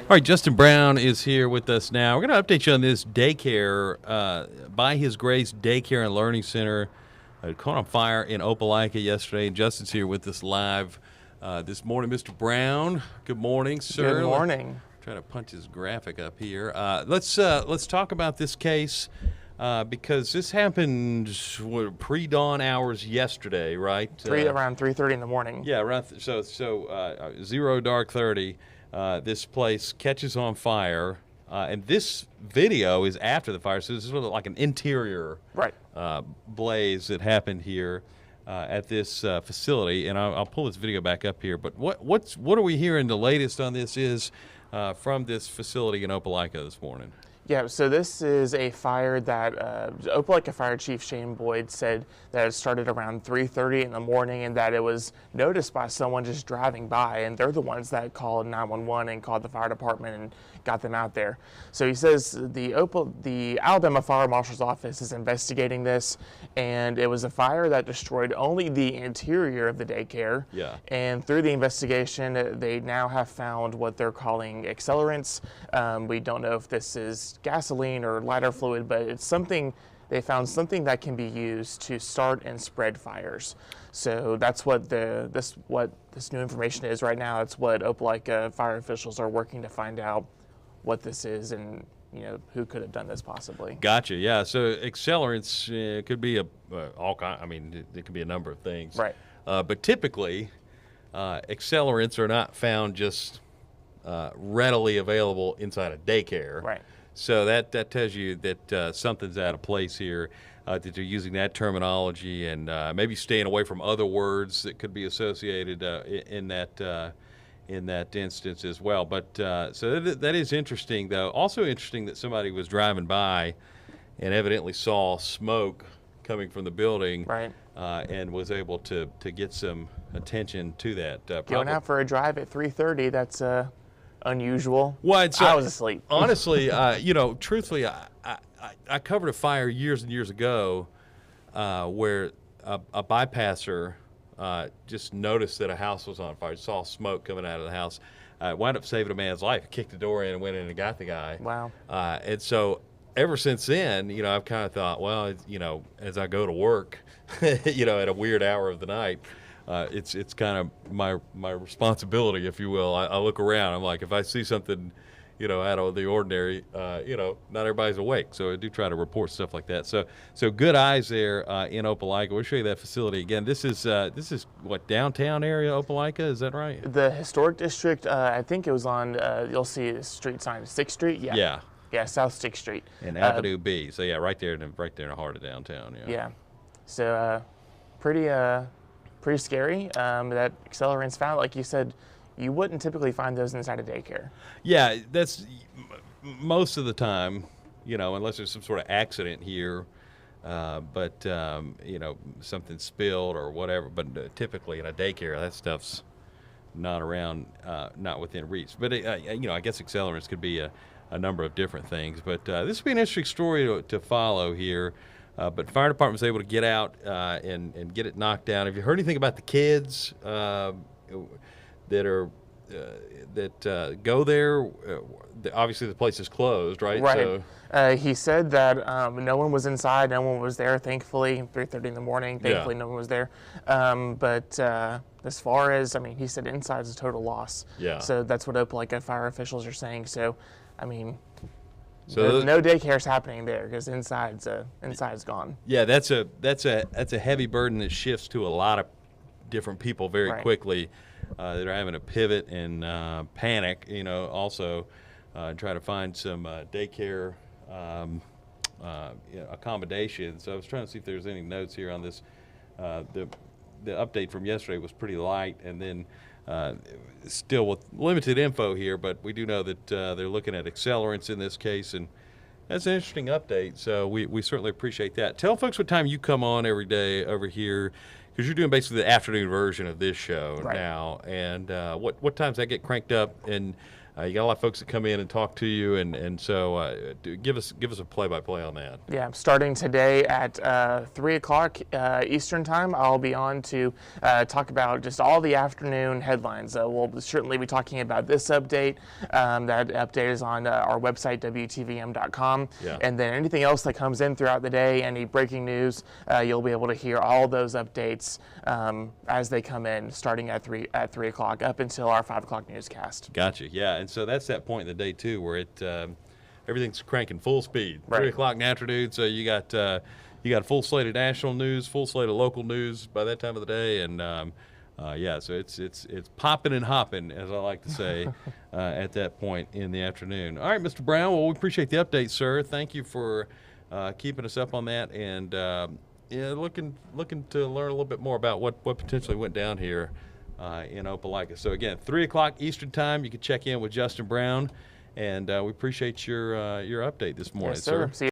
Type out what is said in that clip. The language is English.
right, Justin Brown is here with us now. We're going to update you on this daycare, By His Grace Daycare and Learning Center. It caught on fire in Opelika yesterday. Justin's here with us live this morning. Mr. Brown, good morning, sir. Good morning. Trying to punch his graphic up here. Let's talk about this case because this happened pre-dawn hours yesterday, right? Around 3:30 in the morning. Yeah, around zero dark 30. This place catches on fire, and this video is after the fire. So this is sort of like an interior blaze that happened here at this facility. And I'll pull this video back up here. But what are we hearing? The latest on this is from this facility in Opelika this morning. Yeah, so this is a fire that Opelika Fire Chief Shane Boyd said that it started around 3:30 in the morning and that it was noticed by someone just driving by, and they're the ones that called 911 and called the fire department and got them out there. So he says the Alabama Fire Marshal's Office is investigating this, and it was a fire that destroyed only the interior of the daycare. Yeah. And through the investigation, they now have found what they're calling accelerants. We don't know if this is gasoline or lighter fluid, but it's something. They found something that can be used to start and spread fires. So that's what this new information is right now. It's what Opelika fire officials are working to find out what this is and who could have done this possibly. Gotcha. Yeah. So accelerants could be all kind. I mean, it could be a number of things. Right. But typically, accelerants are not found just readily available inside a daycare. Right. So that tells you that something's out of place here, that they're using that terminology and maybe staying away from other words that could be associated in that instance as well. But so that is interesting, though. Also interesting that somebody was driving by and evidently saw smoke coming from the building, right, and was able to get some attention to that. Going out for a drive at 3:30, that's unusual. Well, I was asleep. Honestly, truthfully, I covered a fire years and years ago where a bypasser just noticed that a house was on fire, saw smoke coming out of the house, wound up saving a man's life, kicked the door in and went in and got the guy. Wow. And so ever since then, I've kind of thought, well, as I go to work, at a weird hour of the night, it's kind of my responsibility, if you will. I look around. I'm like, if I see something, out of the ordinary, not everybody's awake. So I do try to report stuff like that. So good eyes there in Opelika. We'll show you that facility again. This is what, downtown area Opelika? Is that right? The historic district. I think it was on. You'll see the street sign, 6th Street. Yeah. Yeah. Yeah, South 6th Street. And Avenue B. So yeah, right there in the heart of downtown. Yeah. Yeah. So pretty scary. That accelerants found, like you said, you wouldn't typically find those inside a daycare. Yeah, that's most of the time, unless there's some sort of accident here, but something spilled or whatever. But typically in a daycare, that stuff's not around, not within reach. But I guess accelerants could be a number of different things. But this would be an interesting story to follow here. But the fire department was able to get out and get it knocked down. Have you heard anything about the kids that go there? Obviously, the place is closed, right? Right. So, he said that no one was inside, no one was there, thankfully, 3:30 in the morning. Thankfully, no one was there. But as far as, he said inside is a total loss. Yeah. So that's what Opelika fire officials are saying. So, so no daycare's happening there because inside's gone. Yeah, that's a heavy burden that shifts to a lot of different people very quickly that are having to pivot and panic. Also try to find some daycare accommodations. So I was trying to see if there's any notes here on this. The update from yesterday was pretty light, and then still with limited info here, but we do know that they're looking at accelerants in this case, and that's an interesting update. So we certainly appreciate that. Tell folks what time you come on every day over here, because you're doing basically the afternoon version of this show now, and what times that get cranked up, and You got a lot of folks that come in and talk to you, and so give us a play-by-play on that. Yeah, starting today at 3 o'clock Eastern time, I'll be on to talk about just all the afternoon headlines. We'll certainly be talking about this update. That update is on our website, WTVM.com. Yeah. And then anything else that comes in throughout the day, any breaking news, you'll be able to hear all those updates as they come in, starting at 3 o'clock up until our 5 o'clock newscast. Gotcha. Yeah, and so that's that point in the day too, where everything's cranking full speed. Right. 3 o'clock in the afternoon, so you got a full slate of national news, full slate of local news by that time of the day, and yeah, so it's popping and hopping, as I like to say, at that point in the afternoon. All right, Mr. Brown. Well, we appreciate the update, sir. Thank you for keeping us up on that, and yeah, looking to learn a little bit more about what potentially went down here in Opelika. So again, 3 o'clock Eastern time, you can check in with Justin Brown, and we appreciate your update this morning, Yes, sir. See you.